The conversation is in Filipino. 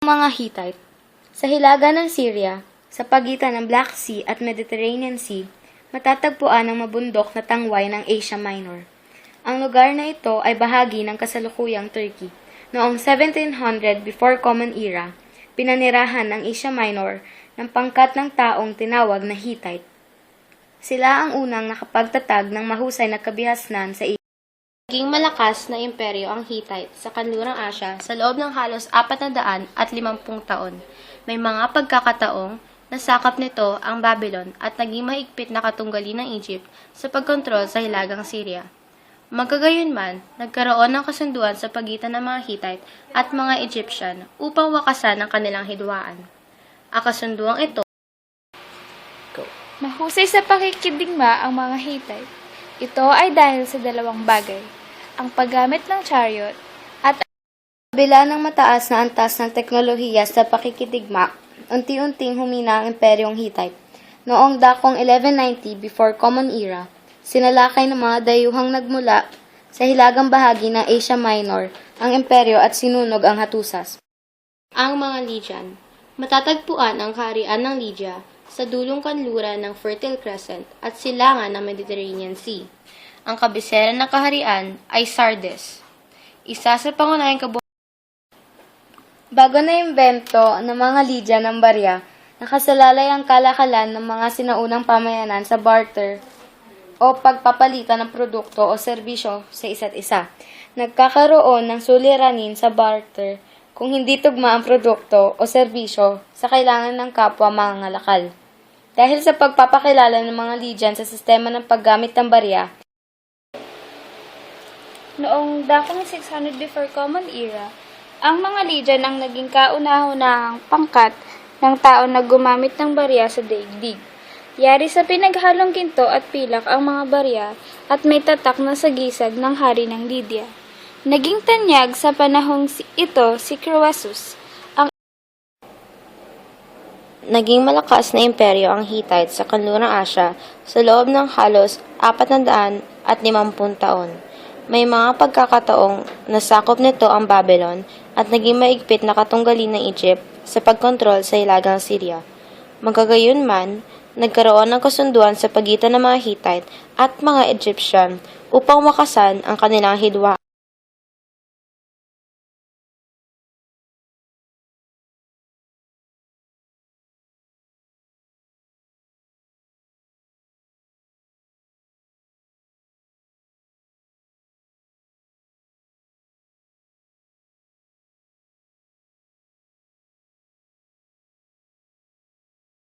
Mga Hittite. Sa hilaga ng Syria, sa pagitan ng Black Sea at Mediterranean Sea, matatagpuan ang mabundok na tangway ng Asia Minor. Ang lugar na ito ay bahagi ng kasalukuyang Turkey. Noong 1700 before Common Era, pinanirahan ng Asia Minor ng pangkat ng taong tinawag na Hittite. Sila ang unang nakapagtatag ng mahusay na kabihasnan sa Asia. Naging malakas na imperyo ang Hittite sa kanlurang Asya sa loob ng halos 450 taon. May mga pagkakataong nasakop nito ang Babylon at naging mahigpit na katunggali ng Egypt sa pagkontrol sa hilagang Syria. Magkagayunman, nagkaroon ng kasunduan sa pagitan ng mga Hittite at mga Egyptian upang wakasan ang kanilang hidwaan. Ang kasunduang ito Mahusay sa pakikidigma ang mga Hittite. Ito ay dahil sa dalawang bagay, ang paggamit ng chariot at kabila ng mataas na antas ng teknolohiya sa pakikidigma, unti-unting humina ang imperyong Hittite. Noong dakong 1190 before Common Era, sinalakay ng mga dayuhang nagmula sa hilagang bahagi ng Asia Minor ang imperyo at sinunog ang Hattusas. Ang mga Lydian. Matatagpuan ang kaharian ng Lydia sa dulong kanluran ng Fertile Crescent at silangan ng Mediterranean Sea. Ang kabisera ng kaharian ay Sardis, isa sa pangunahing bago na imbento ng mga Lydian ng barya, nakasalalay ang kalakalan ng mga sinaunang pamayanan sa barter o pagpapalitan ng produkto o serbisyo sa isa't isa. Nagkakaroon ng suliranin sa barter kung hindi tugma ang produkto o serbisyo sa kailangan ng kapwa mangangalakal. Dahil sa pagpapakilala ng mga Lydian sa sistema ng paggamit ng barya, noong dakong 600 before Common Era, ang mga Lydian ang naging kauna-unahang pangkat ng tao na gumamit ng barya sa daigdig. Yari sa pinaghalong ginto at pilak ang mga barya at may tatak na sagisag ng hari ng Lydia. Naging tanyag sa panahong ito si Croesus. naging malakas na imperyo ang Hittite sa kanlurang Asya sa loob ng halos 450 taon. May mga pagkakataong nasakop nito ang Babylon at naging maigpit na katunggali ng Egypt sa pagkontrol sa hilagang Syria. Magkagayunman, nagkaroon ng kasunduan sa pagitan ng mga Hittite at mga Egyptian upang wakasan ang kanilang hidwaan.